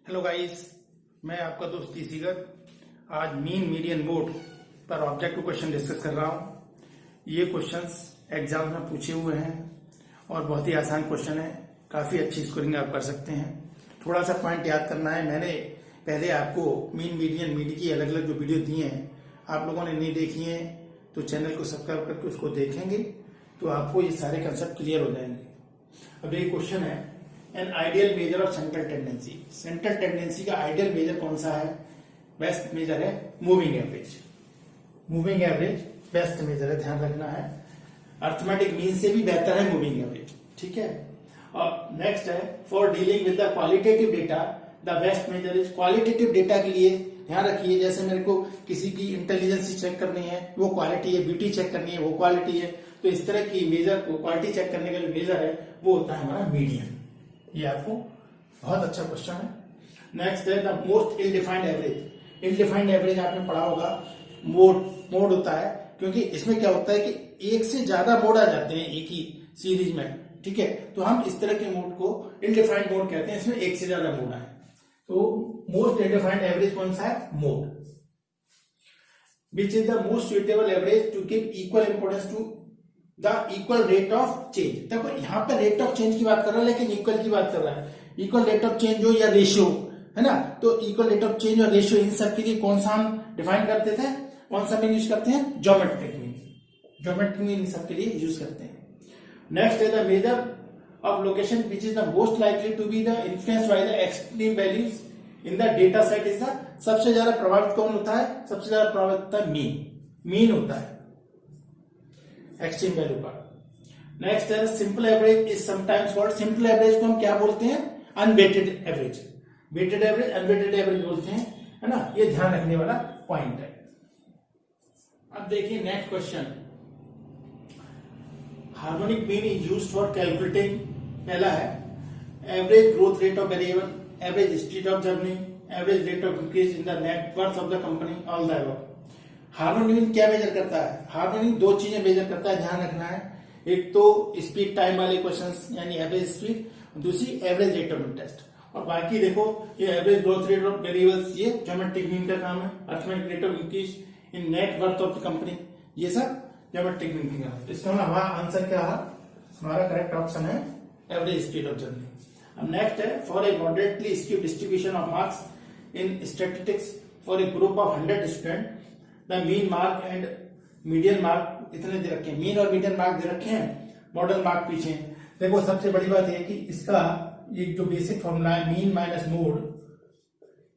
Hello guys, मैं आपका दोस्त सीगर आज मीन मीडियन मोड पर ऑब्जेक्टिव क्वेश्चन डिस्कस कर रहा हूं। ये क्वेश्चंस एग्जाम में पूछे हुए हैं और बहुत ही आसान क्वेश्चन है। काफी अच्छी स्कोरिंग आप कर सकते हैं। थोड़ा सा पॉइंट याद करना है। मैंने पहले आपको मीन मीडियन मीड की अलग अलग जो वीडियो दिए हैं, आप लोगों ने नहीं देखी है तो चैनल को सब्सक्राइब करके उसको देखेंगे तो आपको ये सारे कंसेप्ट क्लियर हो जाएंगे। अब ये क्वेश्चन है, an ideal measure of central tendency. Central tendency का आइडियल मेजर कौन सा है? बेस्ट मेजर है moving average. Moving average best measure है, ध्यान रखना है। अर्थमेटिक मीन से भी बेहतर है मूविंग एवरेज, ठीक है। और नेक्स्ट है, for dealing with the qualitative data the best measure is. Qualitative data के लिए ध्यान रखिए, जैसे मेरे को किसी की इंटेलिजेंस चेक करनी है वो क्वालिटी है, ब्यूटी चेक करनी है वो क्वालिटी है, तो इस तरह की मेजर को क्वालिटी चेक करने का जो मेजर है वो होता है हमारा मीडियन। ये आपको बहुत अच्छा क्वेश्चन है। नेक्स्ट है the most ill defined average. Ill defined average आपने पढ़ा होगा, मोड होता है, क्योंकि इसमें क्या होता है कि एक से ज्यादा मोड आ जाते हैं एक ही सीरीज में, ठीक है। तो हम इस तरह के मोड को इल डिफाइंड मोड कहते हैं, इसमें एक से ज्यादा मोड है। तो मोस्ट इल डिफाइंड एवरेज कौन सा है? Mode. Which is the most suitable average to give equal importance to the equal rate of change. देखो यहाँ पर रेट ऑफ चेंज की बात कर रहा है, लेकिन इक्वल की बात कर रहा है। इक्वल रेट ऑफ चेंज हो या रेशियो, है ना, तो इक्वल रेट ऑफ चेंज और रेशियो इन सब के लिए कौन सा हम डिफाइन करते थे, कौन सा मीन यूज करते हैं? Geometric mean. ज्योमेट्रिक मीन इन सब के लिए यूज करते हैं। नेक्स्ट है the measure of location which is the most likely to be the influenced by the extreme values in the data set is the. सबसे ज्यादा प्रभावित कौन होता है? सबसे ज्यादा प्रभावित होता है मीन होता है एक्सट्रीम वैल्यू पर। नेक्स्ट है simple average is sometimes called. Simple average को हम क्या बोलते हैं? Unweighted average. Weighted average unweighted average बोलते हैं, है ना। ये ध्यान रखने वाला पॉइंट है। अब देखिए next question, harmonic mean is used for calculating. पहला है average growth rate of variable, average speed of journey, average rate of increase in the net worth of the company, all the above. Harmonic mean क्या major करता है? Harmonic दो चीजें major करता है, ध्यान रखना है। एक तो स्पीड टाइम वाले क्वेश्चंस यानी एवरेज स्पीड, दूसरी एवरेज रेट ऑफ इंटरेस्ट। और बाकी देखो ये average growth rate of variables ये ज्योमेट्रिक मीन का काम है। Arithmetic rate of increase in net worth of the company, ये सब ज्योमेट्रिक मीन का है। इसका हमारा आंसर क्या है? हमारा करेक्ट ऑप्शन है एवरेज स्पीड ऑफ जर्नी। अब नेक्स्ट है, for a moderately skewed distribution of marks in statistics for a group of 100 student the mean mark and median mark इतने दे रखे हैं। मीन और मीडियन मार्क दे रखे हैं, मॉडल मार्क पीछे हैं। देखो सबसे बड़ी बात यह है कि इसका ये जो बेसिक फॉर्मूला है, mean minus mode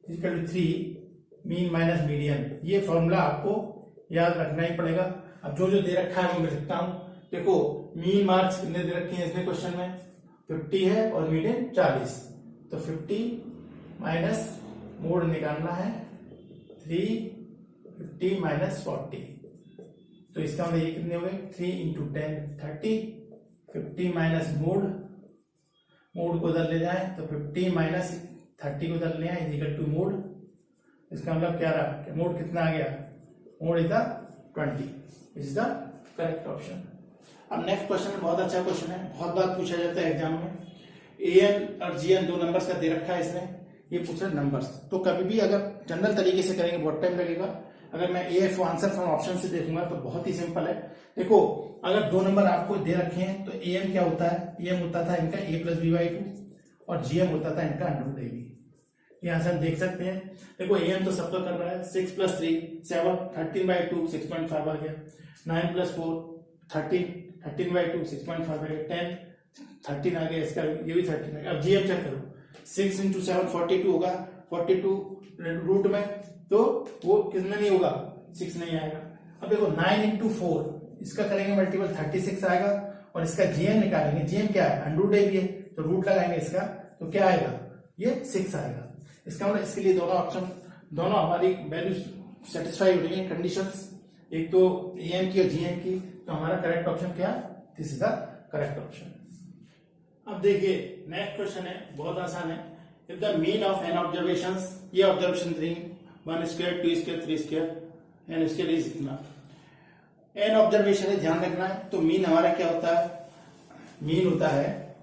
equal to 3 mean minus median, ये फॉर्मूला आपको याद रखना ही पड़ेगा। अब जो जो दे रखा है वो मैं लिखता हूं। देखो मीन मार्क्स कितने दे रखे हैं इसमें क्वेश्चन में? 50 है और मीडियन 40, तो 50 माइनस मोड निकालना है 350 माइनस 40, तो इसका मतलब ये कितने हो गए? 3 इंटू 10 30, 50 माइनस मोड को उधर ले जाए तो 50 माइनस 30 को उधर ले आए इक्वल टू मोड। इसका मतलब क्या रहा कि मोड कितना आ गया? Mode is the 20, is the correct option. अब नेक्स्ट क्वेश्चन बहुत अच्छा क्वेश्चन है, बहुत बार पूछा जाता है एग्जाम में। एन और जीएन दो नंबर्स का दे रखा है इसमें, ये पूछ रहे नंबर्स। तो कभी भी अगर जनरल तरीके से करेंगे बहुत टाइम लगेगा। अगर मैं एफ आंसर फ्रॉम ऑप्शन से देखूंगा तो बहुत ही सिंपल है। देखो अगर दो नंबर आपको दे रखे हैं तो ए एम क्या होता है? ए एम होता था इनका a प्लस बी बाई 2 और जी एम होता था इनका अंडर ए बी। यहां से हम देख सकते हैं। देखो ए एम तो सबका कर रहा है 6 प्लस 3 7, 13 बाई 2 6.5 आ गया, 9 प्लस 4 13, 13 बाई 2 6.5 आ गया, 10 13 आ गया, इसका ये भी 13 आ गया। अब जी एम चेक करो, 6 इंटू 7 42 होगा, 42 रूट में तो वो कितना नहीं होगा? 6 नहीं आएगा। अब देखो 9 इंटू 4 इसका करेंगे मल्टीपल 36 आएगा, और इसका जीएम निकालेंगे। जीएम क्या है? अंडर रूट भी है, तो रूट लगाएंगे इसका तो क्या आएगा? ये 6 आएगा। इसका मतलब इसके लिए दोनों ऑप्शन, दोनों हमारी वैल्यू सेटिस्फाई हो रही है कंडीशंस, एक तो एएम की और जीएम की। तो हमारा करेक्ट ऑप्शन क्या? This is the correct option. अब देखिए नेक्स्ट क्वेश्चन है, बहुत आसान है। If the mean of n observations, ये observation 3 1 square 2 square 3 square n square is इतना। एन ऑब्जर्वेशन है, ध्यान रखना है। तो मीन हमारा क्या होता है? मीन होता है,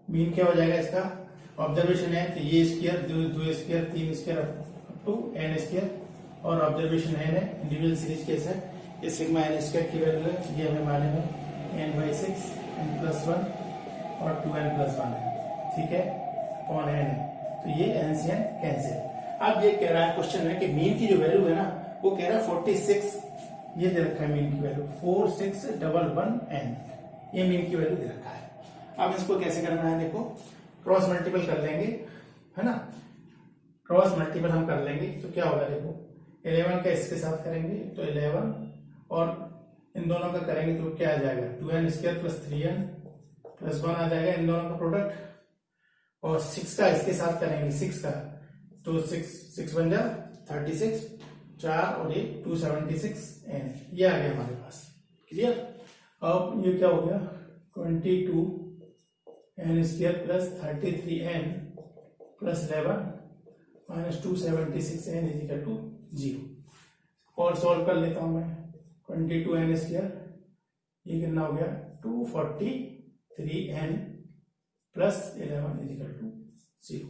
मीन क्या हो जाएगा इसका? ऑब्जर्वेशन है तो ये स्क्वायर, दो स्क्वायर, तीन square up to n square, और ऑब्जर्वेशन है इंडिविजुअल सीरीज केस है, ये सिग्मा एन स्क्वायर की वैल्यू है, ये हमें मालूम है n/6 n+1 और 2n+1 है, ठीक है, अपॉन n है, तो ये n से n कैंसिल। अब ये कह रहा है क्वेश्चन में कि मीन की जो वैल्यू है ना वो कह रहा है 46, ये दे रखा है मीन की वैल्यू 4611n, ये मीन की वैल्यू दे रखा है। अब इसको कैसे करना है, देखो क्रॉस मल्टीपल कर लेंगे, है ना, क्रॉस मल्टीपल हम कर लेंगे तो क्या होगा, देखो 11 का इसके साथ करेंगे तो 11 और इन दोनों का करेंगे तो क्या आ जाएगा 2n² + 3n + 1 आ जाएगा, इन दोनों का प्रोडक्ट, और 6 का इसके साथ करेंगे 6 का तो 6 बन जा 36, 4 और ये 276n, ये आ गया हमारे पास, क्लियर। अब ये क्या हो गया 22n² + 33n + 11 - 276n = 0। और सॉल्व कर लेता हूं मैं, 22n², ये कितना हो गया 243n + 11 = 0।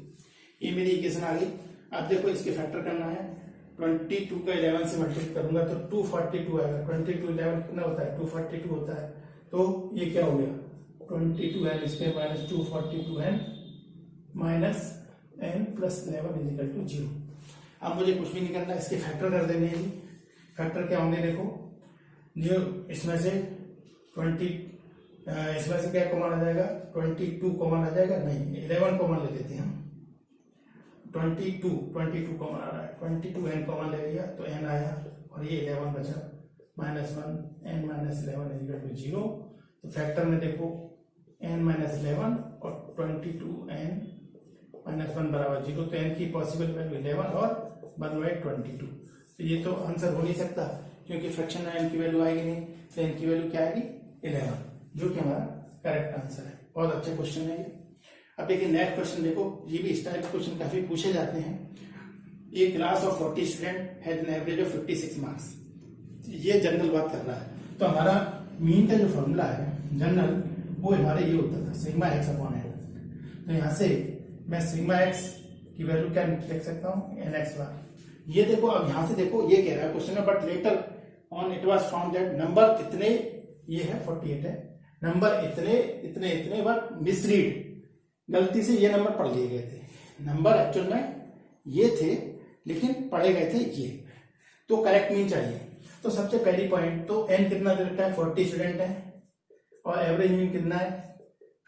ये मेरी इक्वेशन आ गई। अब देखो इसके फैक्टर करना है, 22 का 11 से मल्टीप्लाई करूंगा तो 242 आएगा, 22 11 कितना होता है 242 होता है, तो ये क्या हो गया 22n² - 242n - n + 11 = 0। अब मुझे कुछ भी नहीं करना, इसके फैक्टर कर देने हैं। फैक्टर क्या होंगे, देखो जो इसमें से 20 इसमें से क्या कॉमन आ जाएगा 22 कॉमन आ जाएगा, नहीं 11 कॉमन ले लेते हैं हम, 22 कॉमन आ रहा है, 22n कॉमन ले लिया तो n आया और ये 11 बचा, -1 n - 11 = 0। तो फैक्टर में देखो n - 11 और 22n - 1 = 0, तो n की पॉसिबल वैल्यू 11 और 1/22, तो ये तो आंसर हो नहीं सकता क्योंकि फ्रैक्शन में n की वैल्यू आएगी नहीं, तो n की वैल्यू क्या आएगी 11, जो कि हमारा करेक्ट आंसर है। बहुत अच्छा क्वेश्चन है ये। अब देखिए नेक्स्ट क्वेश्चन, देखो ये भी इस टाइप के क्वेश्चन काफी पूछे जाते हैं। ये class of 40 student has an average of 56 marks, ये जनरल बात कर रहा है। तो हमारा मीन का जो फॉर्मूला है जनरल, वो हमारे ये होता था सिग्मा x अपॉन n। तो यहाँ से मैं सिग्मा x की वैल्यू क्या लिख सकता हूँ nx बार। ये देखो, अब यहाँ से देखो ये कह रहा है क्वेश्चन में, but later on it was found that number इतने, ये है 48 है, नंबर इतने इतने इतने बार मिसरीड, गलती से ये नंबर पढ़ लिए गए थे, नंबर एक्चुअल में ये थे लेकिन पढ़े गए थे ये, तो करेक्ट मीन चाहिए। तो सबसे पहली पॉइंट, तो n कितना दे रखा है 40 स्टूडेंट है और एवरेज मीन कितना है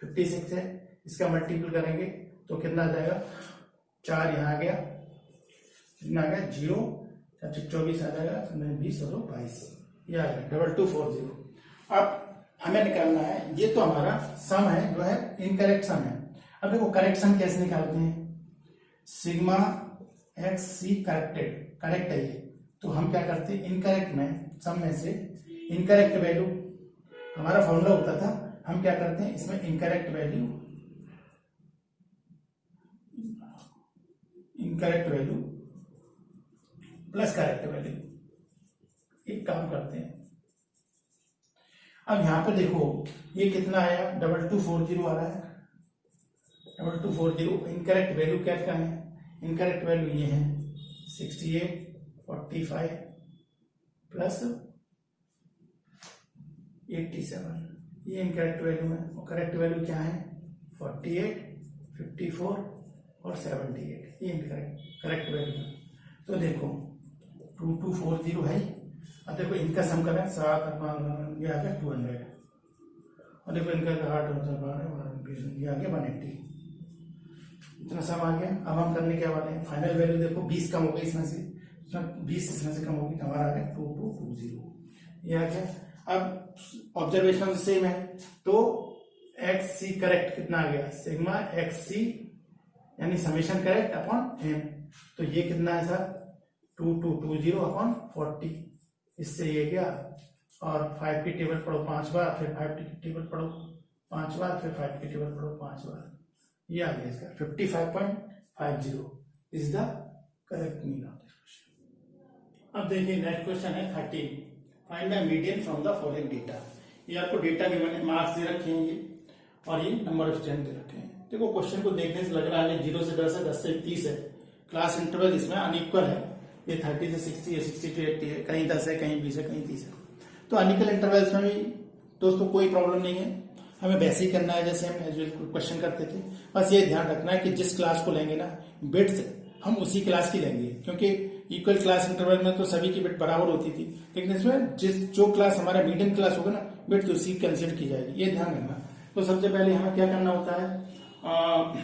56 है, इसका मल्टीपल करेंगे तो कितना आ जाएगा 4 यहाँ आ गया, कितना आ गया 0, 24 आ जाएगा, 20 और 22, ये आ गया 2240। अब हमें निकालना है, ये तो हमारा सम है जो है इनकरेक्ट सम है। अब देखो करेक्ट सम कैसे निकालते हैं, सिग्मा एक्स सी करेक्टेड, करेक्ट है ये, तो हम क्या करते हैं इनकरेक्ट में, सम में से इनकरेक्ट वैल्यू, हमारा फॉर्मूला होता था, हम क्या करते हैं इसमें incorrect value plus correct value, एक काम करते हैं। अब यहां पे देखो ये कितना आया 2240 आ रहा है, 2240, इनकरेक्ट वैल्यू क्या क्या है, इनकरेक्ट वैल्यू ये है 68, 45 प्लस 87, ये इनकरेक्ट वैल्यू है, और करेक्ट वैल्यू क्या है 48, 54 और 78, ये इनकरेक्ट करेक्ट वैल्यू है। तो देखो 2240 है, अब देखो इनका सम करें 7 ये आ गया 200, और देखो इनका 8 ये आ गया 180, इतना सम आ गया। अब हम करने क्या वाले हैं, फाइनल वैल्यू देखो 20 कम हो गई इसमें से, 20 इसमें से कम होगी तो हमारा आ गया 2220, ये आ गया। अब ऑब्जर्वेशन सेम है, तो एक्स सी करेक्ट कितना आ गया सिग्मा एक्स सी यानी समेशन करेक्ट अपॉन एन, तो ये कितना है सर 2220 अपॉन 40, इससे ये गया, और 5 की टेबल पढ़ो 5 बार, फिर 5 की टेबल पढ़ो 5 बार, फिर 5 की टेबल पढ़ो 5 बार, ये आ गया इसका 55.50 is the correct mean of this question. अब देखिए नेक्स्ट क्वेश्चन है 13, find the median from the following data. ये आपको डेटा के मैंने मार्क्स दे रखे हैं ये, और ये नंबर ऑफ स्टूडेंट दे रखे हैं। देखो क्वेश्चन को देखने से लग रहा है 0 से 10 है, 10 से 30 है, क्लास इंटरवल इसमें अनइक्वल है, ये 30 से 60 है, 60 to 80 है, कहीं 10 है, कहीं 20 है, कहीं 30 है। तो अनइक्वल इंटरवल्स में भी दोस्तों कोई प्रॉब्लम नहीं है, हमें वैसे ही करना है जैसे हम एजुअल क्वेश्चन करते थे। बस ये ध्यान रखना है कि जिस क्लास को लेंगे ना बिट्स हम उसी क्लास की लेंगे, क्योंकि इक्वल क्लास इंटरवल में तो सभी की बिट बराबर होती थी, लेकिन इसमें जो क्लास हमारा मीडियम क्लास होगा ना बिट तो उसी कंसिडर की जाएगी, ये ध्यान रखना। तो सबसे पहले हमें क्या करना होता है,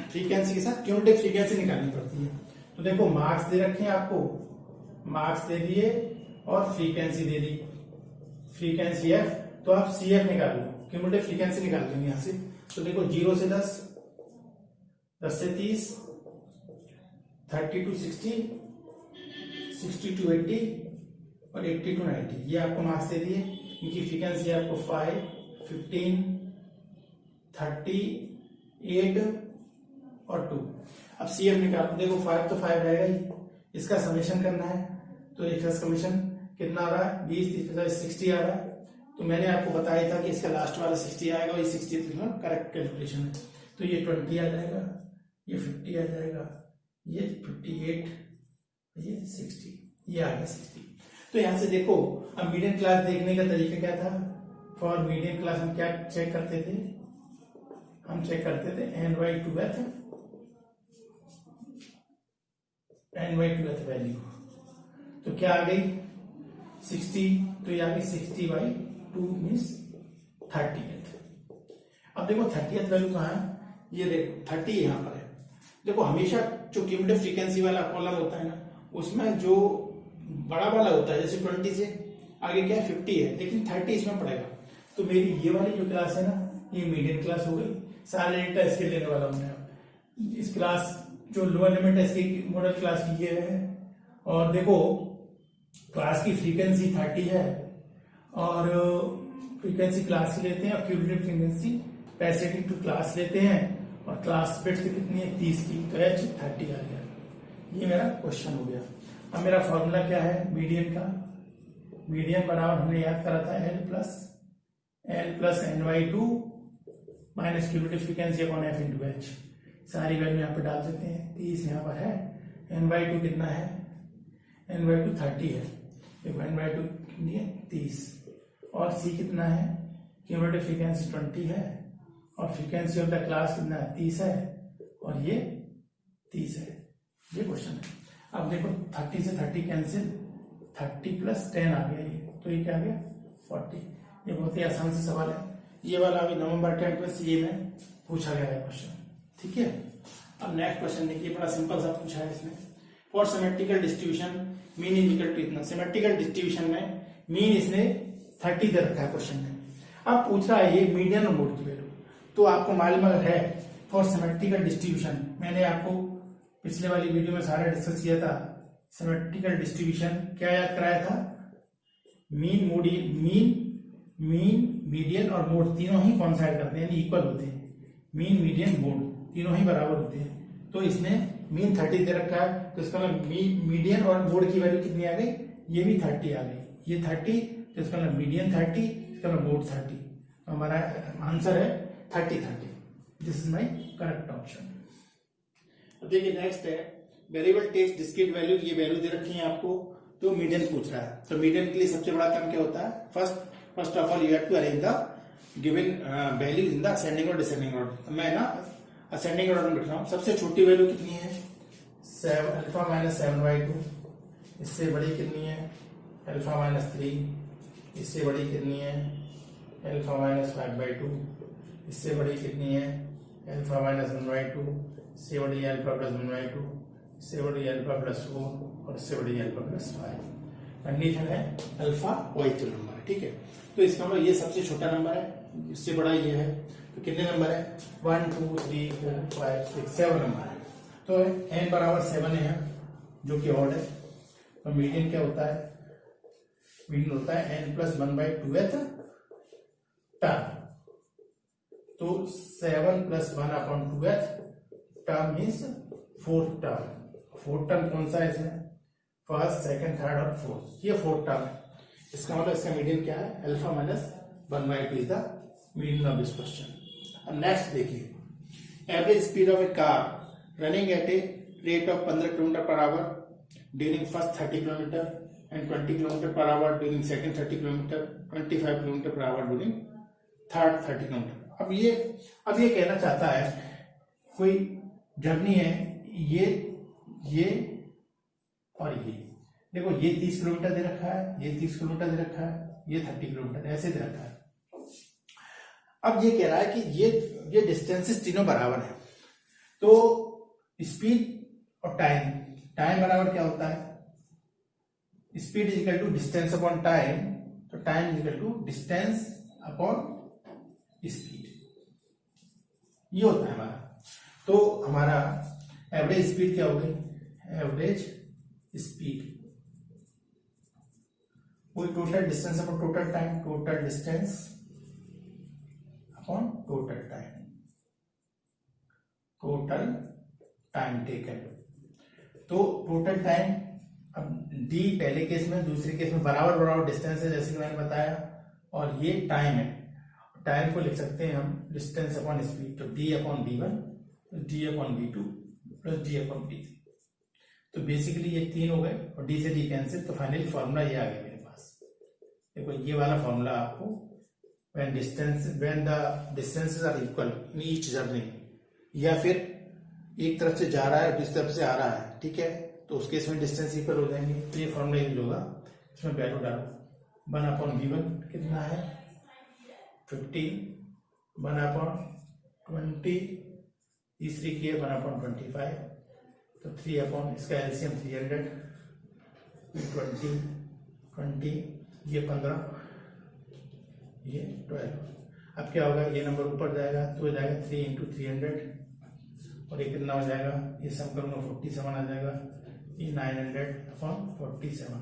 फ्रीक्वेंसी के साथ क्यूमुलेटिव फ्रीक्वेंसी निकालनी पड़ती है। तो देखो मार्क्स दे रखे हैं आपको, मार्क्स दे दिए और फ्रीक्वेंसी दे दी, फ्रीक्वेंसी एफ, तो आप सी एफ निकाल लो, क्यूमुलेटिव फ्रीक्वेंसी निकाल लेंगे यहां से। तो देखो 0 से 10, 10 से 30, 30 to 60, 60 to 80 और 80 to 90, ये आपको मार्क्स दे दिए। इनकी फ्रीक्वेंसी आपको 5, 15, 30, 8 और 2। अब सी एफ निकालो, देखो 5 तो 5 रहेगा ही, इसका समेशन करना है, तो इसका समेशन कितना आ रहा है, 20, 30, 50, 60 आ रहा है। तो मैंने आपको बताया था कि इसका लास्ट वाला 60 आएगा और ये 60 करेक्ट कैलकुलेशन है। तो ये 20 आ जाएगा, ये 50 आ जाएगा, ये 58, ये 60, ये आ गया 60। तो यहां से देखो अब मीडियम क्लास देखने का तरीका क्या था, फॉर मीडियम क्लास हम क्या चेक करते थे, हम चेक करते थे n/2th वैल्यू। तो क्या आ गई 60, तो ये आ गई 60/2 मीन्स 30th। अब देखो 30th वैल्यू कहाँ है, ये देखो 30 यहाँ पर है। देखो हमेशा जो क्यूमुलेटिव फ्रीक्वेंसी वाला कॉलम होता है ना, उसमें जो बड़ा वाला होता है, जैसे 20 से आगे क्या 50 है, लेकिन 30 इसमें पड़ेगा। तो मेरी ये वाली जो क्लास है ना, ये मीडियम क्लास हो गई, सारे डेटा इसके लेने वाला हूं। इस क्लास जो लोअर लिमिट है इसकी मॉडल क्लास की ये है, और देखो क्लास की फ्रीक्वेंसी 30 है और फ्रीक्वेंसी क्लास की लेते हैं, और क्यूमुलेटिव फ्रीक्वेंसी पैसेटिव टू क्लास लेते हैं, और क्लास बिट्स कितनी है 30 की, तो एच 30 आ गया। ये मेरा क्वेश्चन हो गया। अब मेरा फॉर्मूला क्या है मीडियन का, मीडियन बराबर हमने याद करा था L plus n/2 minus cumulative frequency upon f into H. सारी वैल्यू यहाँ पे डाल देते हैं, 30 यहाँ पर है, n/2 कितना है, n/2 30 है, देखो n/2 कितनी है 30, और c कितना है, क्यूमुलेटिव फ्रीक्वेंसी 20 है, और फ्रीक्वेंसी ऑफ द क्लास कितना है 30 है, और ये 30 है। ये क्वेश्चन है। अब देखो 30 से 30 कैंसिल, 30 प्लस 10 आ गया ये, तो ये क्या आ गया 40। ये बहुत ही आसान सा सवाल है, ये वाला अभी नवंबर 10 में सीए में पूछा गया है क्वेश्चन, ठीक है। अब नेक्स्ट क्वेश्चन देखिए, बड़ा सिंपल सा पूछा है इसमें, for symmetrical distribution mean is equal to इतना। सिमेट्रिकल डिस्ट्रीब्यूशन में मीन इसने 30 दे रखा है क्वेश्चन में। अब पूछ रहा है ये मीडियन और मोड की वैल्यू, तो आपको मालूम अगर है फॉर सिमेट्रिकल डिस्ट्रीब्यूशन, मैंने आपको पिछले वाली वीडियो में सारा डिस्कस किया था। सिमेट्रिकल डिस्ट्रीब्यूशन क्या याद कराया था, मीन मीडियन और मोड तीनों ही कॉन्साइड करते हैं, यानी इक्वल होते हैं। मीन मीडियन मोड तीनों ही बराबर होते हैं, तो इसने मीन 30 दे रखा है, तो इसका मतलब मीडियन और मोड की वैल्यू कितनी आ गई, ये भी 30 आ गई, ये 30, तो इसका मतलब मीडियन 30, इसका मतलब मोड 30। तो हमारा आंसर है 30। This is my correct option. अब देखिए नेक्स्ट है वेरिएबल टेक्स डिस्क्रीट वैल्यू, ये वैल्यू दे रखी है आपको, तो मीडियन पूछ रहा है। तो मीडियन के लिए सबसे बड़ा काम क्या होता है, first of all you have to arrange the given values in the ascending और डिसेंडिंग ऑर्डर। मैं ना असेंडिंग ऑर्डर में लिख रहा हूं। सबसे छोटी वैल्यू कितनी है, अल्फा माइनस 7/2, इससे बड़ी कितनी है अल्फा माइनस 3, इससे बड़ी कितनी है अल्फा माइनस 5/2, इससे बड़ी कितनी है अल्फा माइनस 1/2, इससे बड़ी अल्फा प्लस 1/2, इससे बड़ी अल्फा प्लस 4, और इससे बड़ी अल्फा प्लस 5। कंडीशन है अल्फा पॉजिटिव नंबर है, ठीक है। तो इसका मतलब ये सबसे छोटा नंबर है, इससे बड़ा ये है, तो कितने नंबर है 1 2 3 4 5 6 7 नंबर है। तो n बराबर 7 है जो कि ऑड है। तो मीडियन क्या होता है, मीडियन होता है n प्लस 1/2th टर्म। तो 7 plus 1/2th term means 4th term. 4th term कौन सा है इसमें, फर्स्ट सेकंड थर्ड और फोर्थ, ये 4th टर्म है। इसका मतलब इसका मीडियन क्या है alpha minus 1/2 is the median of this question. अब नेक्स्ट देखिए, average speed of A car running at a rate of 15 kilometre per hour during first 30 kilometre and 20 kilometre per hour during second 30 kilometre, 25 kilometre per hour during third 30 kilometre. अब ये कहना चाहता है कोई journey है, ये और ये देखो, ये 30 किलोमीटर दे रखा है, ये 30 किलोमीटर दे रखा है, ये 30 किलोमीटर ऐसे दे रखा है। अब ये कह रहा है कि ये डिस्टेंसेस तीनों बराबर है, तो स्पीड और टाइम बराबर क्या होता है, speed is equal to distance upon time, तो time is equal to distance upon speed, ये होता है हमारा। तो हमारा एवरेज स्पीड क्या हो गई, एवरेज स्पीड वही total distance upon total time, total distance upon total time taken. तो टोटल टाइम, अब डी पहले केस में, दूसरे केस में बराबर डिस्टेंस है जैसे कि मैंने बताया, और ये टाइम है, टाइम को लिख सकते हैं हम डिस्टेंस अपॉन स्पीड, तो D upon v1 D upon v2 plus D upon v3। तो बेसिकली ये 3 हो गए और डी से डी कैंसिल, तो फाइनली फॉर्मूला ये आ गया मेरे पास। देखो ये वाला फॉर्मूला आपको when the distances are equal in each journey, या फिर एक तरफ से जा रहा है और दूसरी तरफ से आ रहा है, ठीक है, तो उस केस में डिस्टेंस इक्वल हो जाएंगे। तो ये फॉर्मूला यूज होगा, इसमें वैल्यू डालो, 1 अपॉन v1 कितना है 50, 1 अपॉन 20, तीसरी की है 1 अपॉन 25, तो 3 अपॉन, इसका एलसीएम 300, 20, ये 15, ये 12। अब क्या होगा, ये नंबर ऊपर जाएगा तो हो जाएगा 3 इंटू 300, और ये कितना हो जाएगा, ये सम करूंगा 47 आ जाएगा, ये 900 अपॉन 47।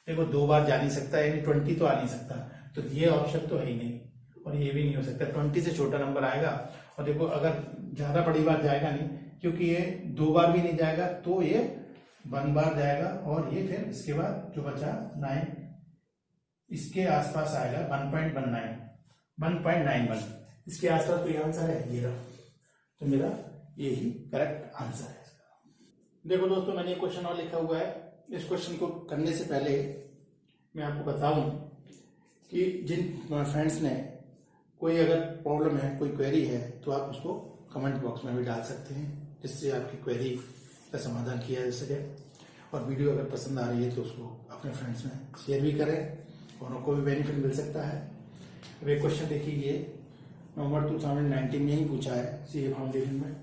देखो 2 बार जा नहीं सकता, यानी 20 तो आ नहीं सकता, तो ये ऑप्शन तो है ही नहीं, और ये भी नहीं हो सकता, 20 से छोटा नंबर आएगा। और देखो अगर ज्यादा बड़ी बार जाएगा नहीं, क्योंकि ये 2 बार भी नहीं जाएगा, तो ये 1 बार जाएगा, और ये फिर इसके बाद जो बचा 9 इसके आसपास आएगा 1.91, इसके आसपास कोई आंसर है, ये रहा, तो मेरा यही करेक्ट आंसर है इसका। देखो दोस्तों, मैंने ये क्वेश्चन और लिखा हुआ है, इस क्वेश्चन को करने से पहले मैं आपको बताऊं कि जिन फ्रेंड्स ने कोई अगर प्रॉब्लम है, कोई क्वेरी है, तो आप उसको कमेंट बॉक्स में भी डाल सकते हैं, जिससे आपकी क्वेरी का समाधान किया जा सके। और वीडियो अगर पसंद आ रही है तो उसको अपने फ्रेंड्स में शेयर भी करें, और उनको भी बेनिफिट मिल सकता है। अब एक क्वेश्चन देखिए, ये नवंबर 2019 में ही पूछा है सीए फाउंडेशन में,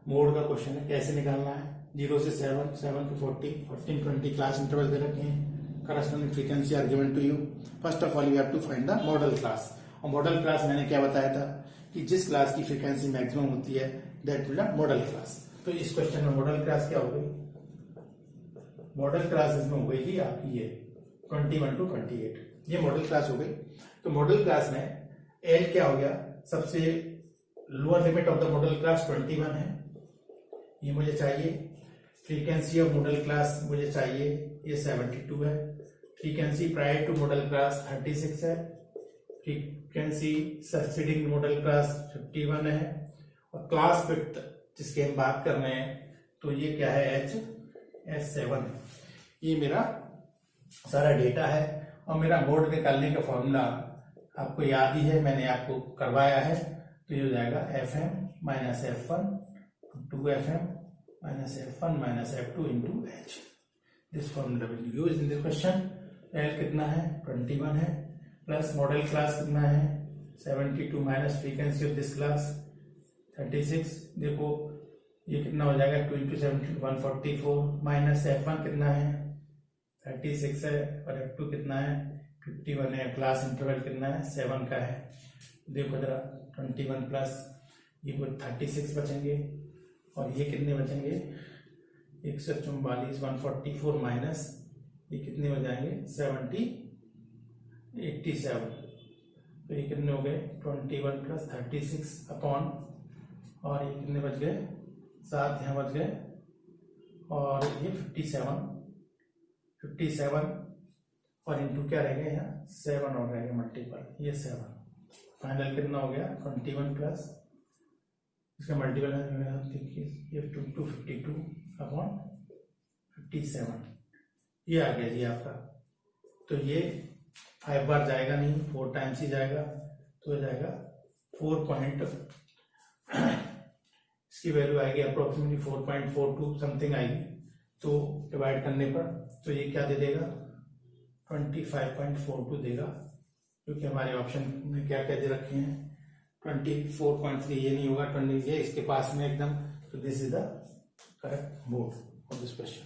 मोड का क्वेश्चन है, कैसे निकालना है 0 से 7, 7 to 14, 14, 20 क्लास इंटरवल दे रखे हैं, corresponding frequency are given to you. First of all you have to find the modal class, और मॉडल क्लास मैंने क्या बताया था कि जिस क्लास की फ्रीक्वेंसी मैक्सिमम होती है that will be model class. तो इस क्वेश्चन में मॉडल क्लास क्या हो गई, मॉडल क्लास इसमें हो गई थी आपकी ये 21 to 28, ये मॉडल क्लास हो गई। तो मॉडल क्लास में एल क्या हो गया, सबसे lower limit of the modal class 21 है, ये मुझे चाहिए। फ्रीक्वेंसी ऑफ मॉडल क्लास मुझे चाहिए, ये 72 है। Frequency prior to modal class 36 है। फ्रीक्वेंसी सक्सीडिंग मॉडल क्लास 51 है। और क्लास विड्थ जिसकी हम बात कर रहे हैं, तो ये क्या है, HS7 है। ये मेरा सारा डेटा है, और मेरा मोड निकालने का फॉर्मूला आपको याद ही है, मैंने आपको करवाया है। तो ये हो जाएगा FM minus F1 2FM minus F1 minus F2 into H। This formula will use in this question. L कितना है 21 है, प्लस मॉडल क्लास कितना है 72 minus frequency of this class 36। देखो ये कितना हो जाएगा 2 इंटू 70 144, माइनस F1 कितना है 36 है, और F2 कितना है 51 है। क्लास इंटरवल कितना है 7 का है। देखो जरा 21 प्लस ये वो 36 बचेंगे, और ये कितने बचेंगे 144, 144 माइनस ये कितने हो जाएंगे 87। तो ये कितने हो गए 21 प्लस 36 अपॉन, और ये कितने बच गए 7 यहाँ बच गए, और ये 57 और इंटू क्या रह गया यहाँ 7 और रह गया मल्टीपल, ये 7। फाइनल कितना हो गया 21 प्लस इसका मल्टीपल देखिए, ये 252 अपॉन 57, ये आ गया जी आपका। तो ये 5 बार जाएगा नहीं, 4 टाइम्स ही जाएगा, तो हो जाएगा 4 इसकी वैल्यू आएगी अप्रोक्सीमेटली 4.42 समथिंग आएगी। तो डिवाइड करने पर तो ये क्या दे देगा, 25.42 देगा, क्योंकि हमारे ऑप्शन में क्या क्या दे रखे हैं 24.3, ये नहीं होगा 20, ये इसके पास में एकदम। तो this is the correct mode of this question.